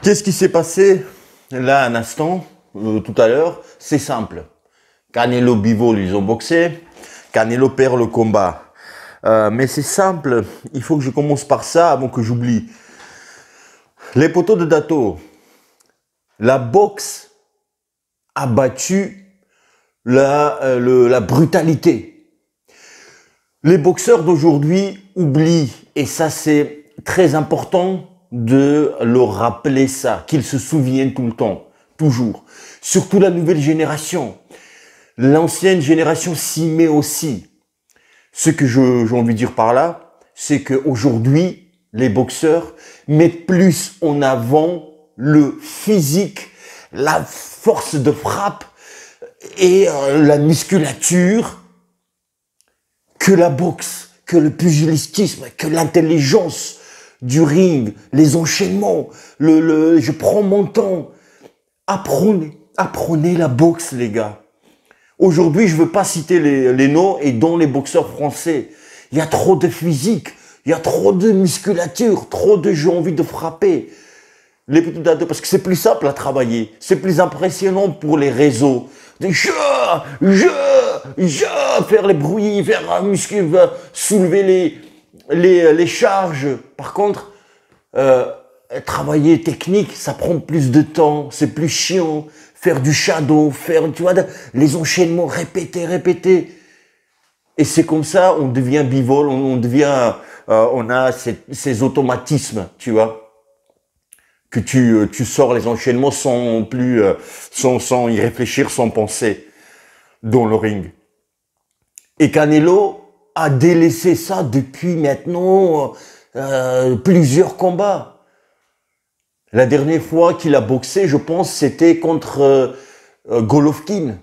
Qu'est-ce qui s'est passé là un instant, tout à l'heure? C'est simple. Canelo, Bivol, ils ont boxé. Canelo perd le combat. Mais c'est simple, il faut que je commence par ça avant que j'oublie. Les poteaux de Dato, la boxe a battu la brutalité. Les boxeurs d'aujourd'hui oublient, et ça c'est très important de leur rappeler ça, qu'ils se souviennent tout le temps, toujours. Surtout la nouvelle génération. L'ancienne génération s'y met aussi. Ce que j'ai envie de dire par là, c'est qu'aujourd'hui, les boxeurs mettent plus en avant le physique, la force de frappe et la musculature que la boxe, que le pugilistisme, que l'intelligence du ring, les enchaînements, je prends mon temps. Apprenez la boxe, les gars. Aujourd'hui, je veux pas citer les noms, et dont les boxeurs français. Il y a trop de physique, il y a trop de musculature, trop de j'ai envie de frapper. Les petits dados, parce que c'est plus simple à travailler, c'est plus impressionnant pour les réseaux. Faire les bruits, faire soulever les charges. Par contre, travailler technique, ça prend plus de temps, c'est plus chiant. Faire du shadow, tu vois, les enchaînements, répéter. Et c'est comme ça, on devient bivol, on a ces automatismes, tu vois, que tu sors les enchaînements sans y réfléchir, sans penser dans le ring. Et Canelo a délaissé ça depuis maintenant plusieurs combats. La dernière fois qu'il a boxé, je pense, c'était contre Golovkin.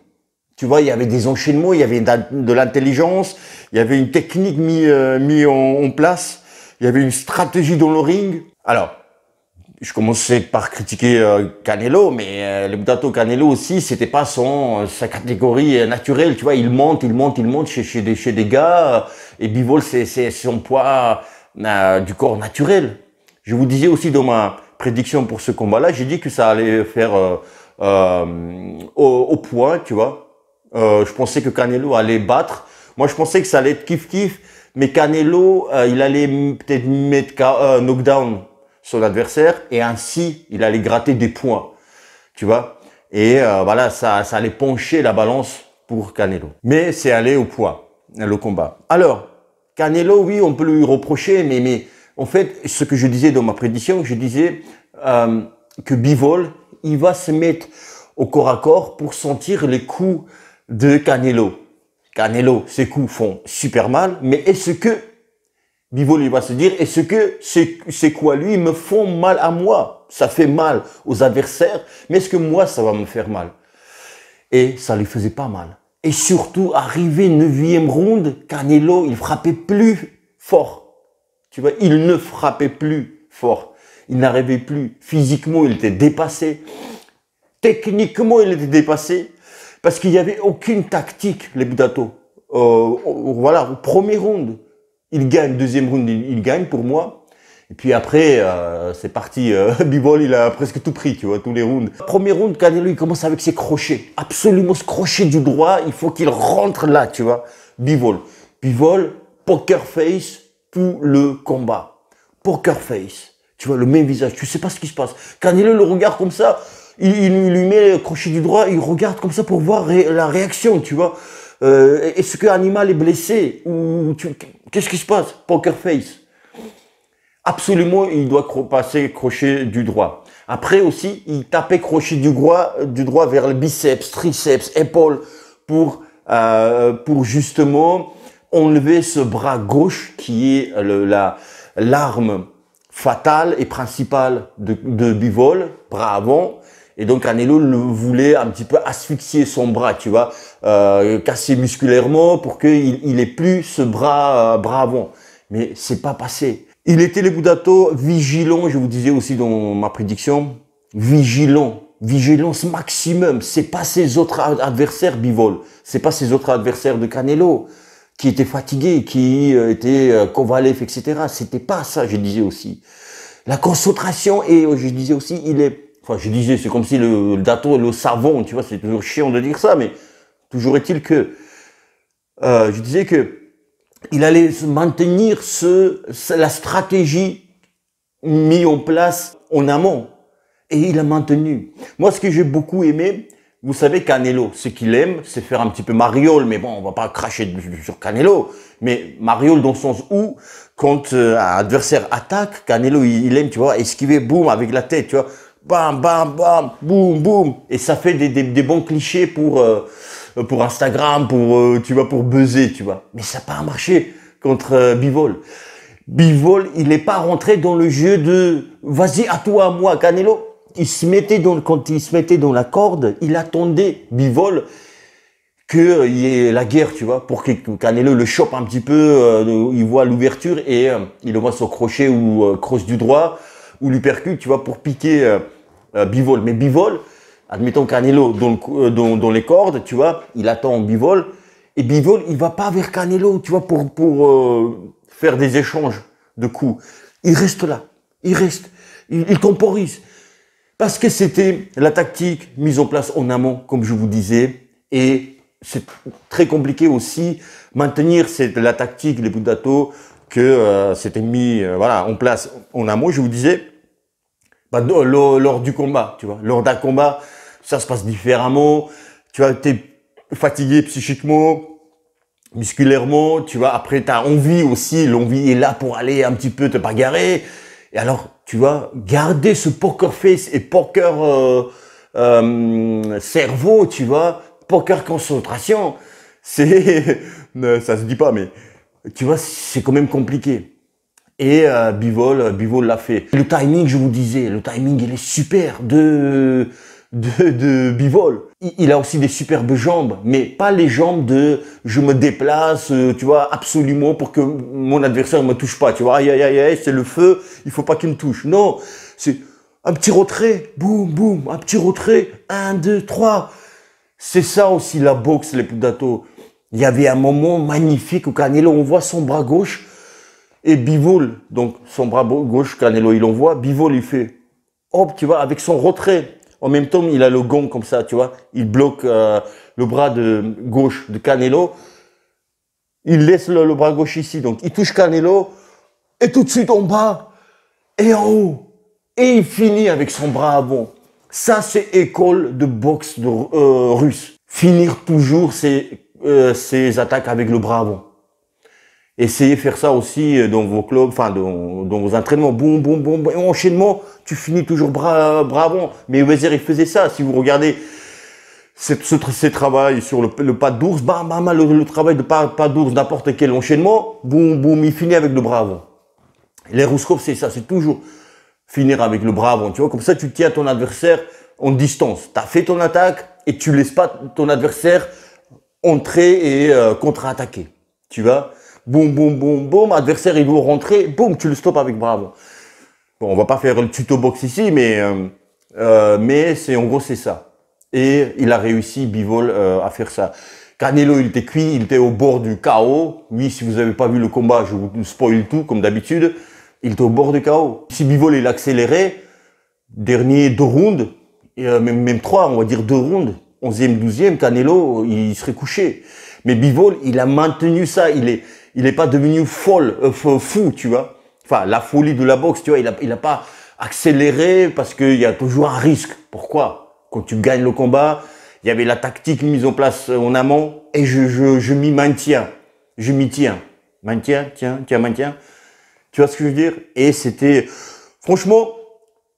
Tu vois, il y avait des enchaînements, il y avait de l'intelligence, il y avait une technique mise en place, il y avait une stratégie dans le ring. Alors, je commençais par critiquer Canelo, mais le Dato Canelo aussi, c'était pas sa catégorie naturelle. Tu vois, il monte chez des gars, et Bivol, c'est son poids du corps naturel. Je vous disais aussi dans ma prédiction pour ce combat-là, j'ai dit que ça allait faire au point, tu vois. Je pensais que Canelo allait battre. Moi, je pensais que ça allait être kiff-kiff, mais Canelo, il allait peut-être mettre knockdown son adversaire, et ainsi, il allait gratter des points, tu vois. Et voilà, ça allait pencher la balance pour Canelo. Mais c'est allé au point, le combat. Alors, Canelo, oui, on peut lui reprocher, mais en fait, ce que je disais dans ma prédiction, je disais que Bivol, il va se mettre au corps à corps pour sentir les coups de Canelo. Canelo, ses coups font super mal, mais est-ce que Bivol, il va se dire, est-ce que ces coups à lui me font mal à moi? Ça fait mal aux adversaires, mais est-ce que moi, ça va me faire mal? Et ça lui faisait pas mal. Et surtout, arrivé 9e round, Canelo, il frappait plus fort. Tu vois, il ne frappait plus fort. Il n'arrivait plus. Physiquement, il était dépassé. Techniquement, il était dépassé. Parce qu'il n'y avait aucune tactique, les Budato. Voilà, au premier round, il gagne. Deuxième round, il gagne pour moi. Et puis après, c'est parti. Bivol, il a presque tout pris, tu vois, tous les rounds. Premier round, Canelo, il commence avec ses crochets. Absolument ce crochet du droit, il faut qu'il rentre là, tu vois. Bivol, poker face, tout le combat. Poker face. Tu vois, le même visage. Tu sais pas ce qui se passe. Canelo le regarde comme ça. Il lui met le crochet du droit. Il regarde comme ça pour voir la réaction, tu vois. Est-ce que l'animal est blessé? Qu'est-ce qui se passe? Poker face. Absolument, il doit passer crochet du droit. Après aussi, il tapait crochet du droit vers le biceps, triceps, épaule pour justement enlever ce bras gauche qui est l'arme fatale et principale de Bivol, bras avant. Et donc Canelo voulait un petit peu asphyxier son bras, tu vois, casser musculairement pour qu'il ait plus ce bras avant. Mais c'est pas passé. Il était les Budato vigilant, je vous disais aussi dans ma prédiction, vigilance maximum. C'est pas ses autres adversaires Bivol, c'est pas ses autres adversaires de Canelo qui étaient fatigués, qui étaient Kovalev, etc. C'était pas ça, je disais aussi. La concentration et je disais aussi, enfin je disais, c'est comme si le Dato, le savon, tu vois, c'est toujours chiant de dire ça, mais toujours est-il que je disais que il allait maintenir la stratégie mise en place en amont. Et il a maintenu. Moi, ce que j'ai beaucoup aimé, vous savez, Canelo, ce qu'il aime, c'est faire un petit peu mariole, mais bon, on va pas cracher sur Canelo, mais mariole dans le sens où, quand un adversaire attaque, Canelo, il aime, tu vois, esquiver, boum, avec la tête, tu vois, bam, bam, bam, boum, boum, et ça fait des bons clichés pour Instagram, tu vois, pour buzzer, tu vois. Mais ça n'a pas marché contre Bivol. Bivol, il n'est pas rentré dans le jeu de vas-y, à toi, à moi, Canelo. Quand il se mettait dans la corde, il attendait Bivol qu'il y ait la guerre, tu vois, pour que Canelo le chope un petit peu, il voit l'ouverture et il le voit son crochet ou crosse du droit ou lui percute, tu vois, pour piquer Bivol. Mais Bivol, admettons Canelo dans les cordes, tu vois, il attend Bivol et Bivol, il va pas vers Canelo, tu vois, pour faire des échanges de coups. Il reste là, il temporise. Parce que c'était la tactique mise en place en amont, comme je vous disais, et c'est très compliqué aussi maintenir la tactique, les Budato, que c'était mis voilà, en place en amont, je vous disais, lors du combat, tu vois. Lors d'un combat, ça se passe différemment, tu vois, t'es fatigué psychiquement, musculairement, tu vois, après t'as envie aussi, l'envie est là pour aller un petit peu te bagarrer, et alors, tu vas garder ce poker face et poker cerveau, tu vois, poker concentration. C'est, ça se dit pas, mais tu vois, c'est quand même compliqué. Et Bivol l'a fait. Le timing, je vous disais, le timing, il est super de Bivol. Il a aussi des superbes jambes, mais pas les jambes de je me déplace, tu vois, absolument pour que mon adversaire ne me touche pas, tu vois, aïe, aïe, aïe, aïe, c'est le feu, il faut pas qu'il me touche. Non, c'est un petit retrait, boum, boum, un petit retrait, 1, 2, 3. C'est ça aussi la boxe, les Pudato. Il y avait un moment magnifique où Canelo, on voit son bras gauche, et Bivol, donc son bras gauche, Canelo, il envoie, Bivol, il fait, hop, tu vois, avec son retrait. En même temps, il a le gong comme ça, tu vois. Il bloque le bras de gauche de Canelo. Il laisse le bras gauche ici. Donc, il touche Canelo. Et tout de suite en bas. Et en haut. Et il finit avec son bras avant. Ça, c'est école de boxe russe. Finir toujours ses attaques avec le bras avant. Essayez de faire ça aussi dans vos clubs, enfin dans vos entraînements. Boum, boum, boum. Et enchaînement, tu finis toujours bras avant. Mais Wezer, il faisait ça. Si vous regardez ce travail sur le pas d'ours, bam, bam, le travail de pas d'ours, n'importe quel enchaînement, boum, boum, il finit avec le bras avant. Les Rouskov, c'est ça, c'est toujours finir avec le bras avant. Tu vois, comme ça, tu tiens ton adversaire en distance. Tu as fait ton attaque et tu laisses pas ton adversaire entrer et contre-attaquer. Tu vois? Boum, boum, boum, boum, adversaire, il doit rentrer, boum, tu le stoppes avec bravo. Bon, on va pas faire le tuto box ici, mais c'est, en gros, c'est ça. Et il a réussi, Bivol, à faire ça. Canelo, il était cuit, il était au bord du chaos. Oui, si vous avez pas vu le combat, je vous spoil tout, comme d'habitude. Il était au bord du chaos. Si Bivol, il accélérait, dernier 2 rounds, même 3, on va dire 2 rounds, 11e, 12e, Canelo, il serait couché. Mais Bivol, il a maintenu ça, il est pas devenu fou, tu vois. Enfin, la folie de la boxe, tu vois, il a pas accéléré parce qu'il y a toujours un risque. Pourquoi? Quand tu gagnes le combat, il y avait la tactique mise en place en amont et je m'y maintiens. Je m'y tiens. Maintiens. Tu vois ce que je veux dire? Et c'était, franchement,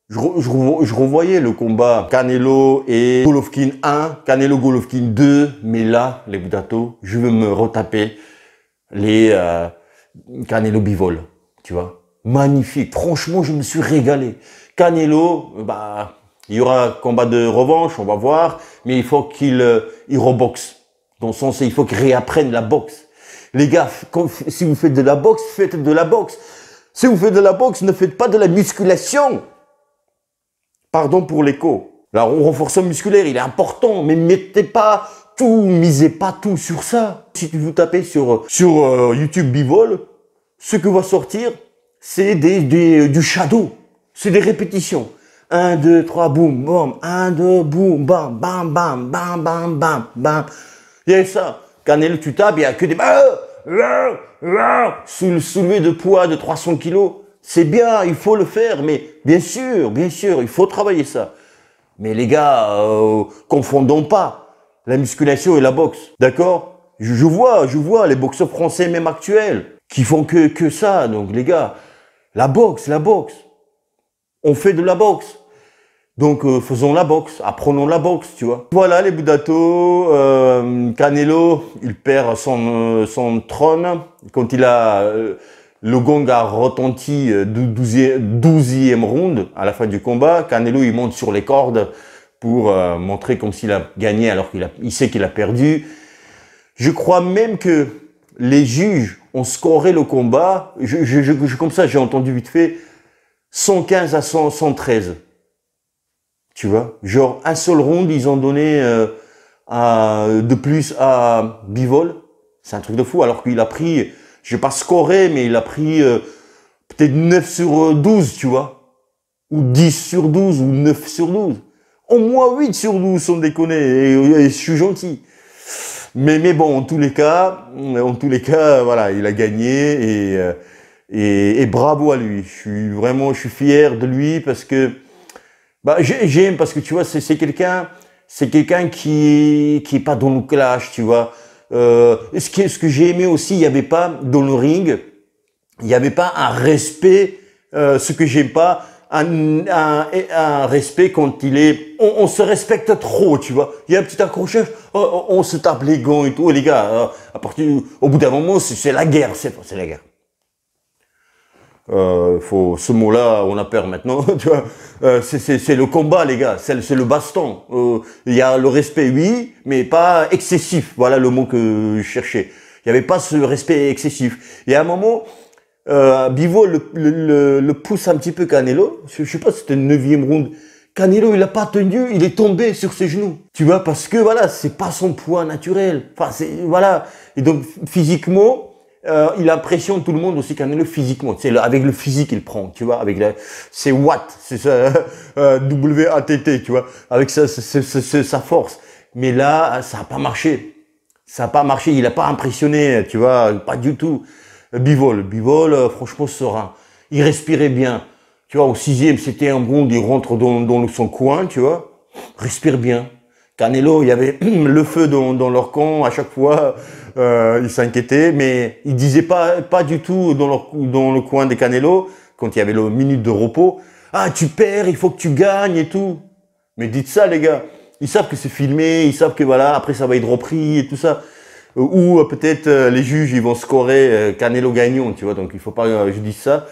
je revoyais le combat Canelo et Golovkin 1, Canelo Golovkin 2, mais là, les Budato, je veux me retaper les Canelo Bivol, tu vois. Magnifique, franchement, je me suis régalé. Canelo, il y aura un combat de revanche, on va voir, mais il faut qu'il reboxe. Dans le sens, il faut qu'il réapprenne la boxe. Les gars, si vous faites de la boxe, faites de la boxe. Si vous faites de la boxe, ne faites pas de la musculation. Pardon pour l'écho. La renforcement musculaire, il est important, mais mettez pas tout, misez pas tout sur ça. Si vous tapez sur YouTube Bivol, ce que va sortir, c'est du shadow. C'est des répétitions. 1, 2, 3, boum, boum. 1, 2, boum, bam, bam, bam, bam, bam, bam, bam. Il y a ça. Canelo, tu tapes, il n'y a que des... Soulevé de poids de 300 kilos. C'est bien, il faut le faire, mais bien sûr, il faut travailler ça. Mais les gars, confondons pas la musculation et la boxe, d'accord? Je vois les boxeurs français même actuels qui font que ça. Donc les gars, la boxe. On fait de la boxe. Donc faisons la boxe, apprenons la boxe, tu vois. Voilà les Budato, Canelo, il perd son trône quand il a le gong a retenti du 12e round à la fin du combat. Canelo il monte sur les cordes pour montrer comme s'il a gagné alors qu'il sait qu'il a perdu. Je crois même que les juges ont scoré le combat. Comme ça, j'ai entendu vite fait 115 à 113. Tu vois, genre un seul round, ils ont donné de plus à Bivol. C'est un truc de fou. Alors qu'il a pris, je vais pas scorer, mais il a pris peut-être 9 sur 12, tu vois. Ou 10 sur 12, ou 9 sur 12. Au moins 8 sur 12, sans déconner. Et je suis gentil. Mais bon, en tous les cas, voilà, il a gagné et bravo à lui. Je suis fier de lui parce que j'aime parce que tu vois, c'est quelqu'un qui est pas dans le clash, tu vois. Ce que j'ai aimé aussi, il y avait pas dans le ring, il y avait pas un respect, ce que j'aime pas, un respect quand on se respecte trop, tu vois. Il y a un petit accrochage, on se tape les gants et tout, et les gars, au bout d'un moment, c'est la guerre, c'est la guerre. Ce mot-là, on a peur maintenant, tu vois. C'est le combat, les gars. C'est le baston. Il y a le respect, oui, mais pas excessif. Voilà le mot que je cherchais. Il n'y avait pas ce respect excessif. Et à un moment, Bivol le pousse un petit peu Canelo. Je sais pas si c'était le 9e round. Canelo, il a pas tenu, il est tombé sur ses genoux. Tu vois, parce que voilà, c'est pas son poids naturel. Enfin, voilà. Et donc, physiquement, il impressionne tout le monde aussi Canelo physiquement. C'est avec le physique il prend, tu vois, avec c'est Watt, c'est ça, W-A-T-T, tu vois, avec sa force. Mais là, ça a pas marché. Ça a pas marché. Il a pas impressionné, tu vois, pas du tout. Bivol, franchement serein. Il respirait bien. Tu vois, au 6e, c'était un round, il rentre dans son coin, tu vois, respire bien. Canelo, il y avait le feu dans leur camp à chaque fois. Ils s'inquiétaient, mais ils disaient pas du tout dans le coin des Canelo, quand il y avait le minute de repos. Ah, tu perds, il faut que tu gagnes et tout. Mais dites ça, les gars. Ils savent que c'est filmé, ils savent que voilà, après ça va être repris et tout ça. Ou peut-être les juges, ils vont scorer Canelo gagnant, tu vois. Donc il faut pas que je dise ça.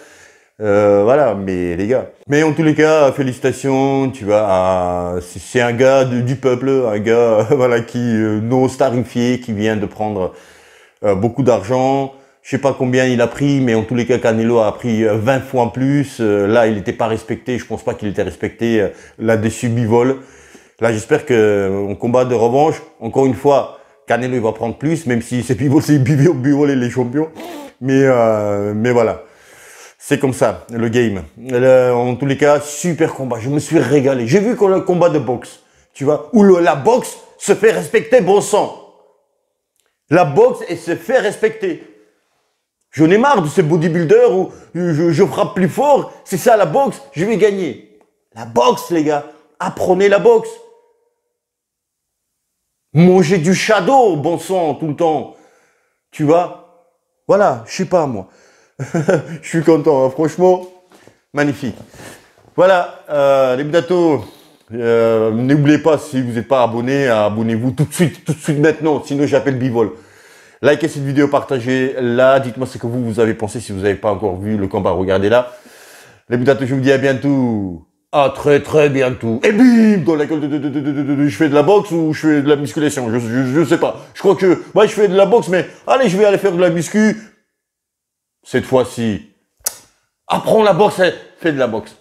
Voilà, mais les gars. Mais en tous les cas, félicitations, tu vois, c'est un gars du peuple, un gars, voilà, qui non starifié, qui vient de prendre beaucoup d'argent. Je sais pas combien il a pris, mais en tous les cas, Canelo a pris 20 fois plus. Là, il n'était pas respecté. Je pense pas qu'il était respecté là-dessus, Bivol. Là, j'espère que en combat de revanche, encore une fois, Canelo il va prendre plus, même si c'est Bivol, Bivol et les champions. Mais voilà. C'est comme ça, le game. En tous les cas, super combat. Je me suis régalé. J'ai vu le combat de boxe, tu vois, où la boxe se fait respecter, bon sang. La boxe, elle se fait respecter. J'en ai marre de ces bodybuilders où je frappe plus fort. C'est ça la boxe, je vais gagner. La boxe, les gars. Apprenez la boxe. Mangez du shadow, bon sang, tout le temps. Tu vois? Voilà, je sais pas, moi. Je suis content, hein. Franchement, magnifique. Voilà, les Budato, n'oubliez pas, si vous n'êtes pas abonné, abonnez-vous tout de suite maintenant, sinon j'appelle Bivol. Likez cette vidéo, partagez-la, dites-moi ce que vous avez pensé, si vous n'avez pas encore vu le combat, regardez-la. Les Budato, je vous dis à bientôt. À très bientôt. Et bim, dans la gueule je fais de la boxe ou je fais de la musculation, je sais pas. Je crois que, ouais, je fais de la boxe, mais allez, je vais aller faire de la muscu. Cette fois-ci, apprends la boxe, fais de la boxe.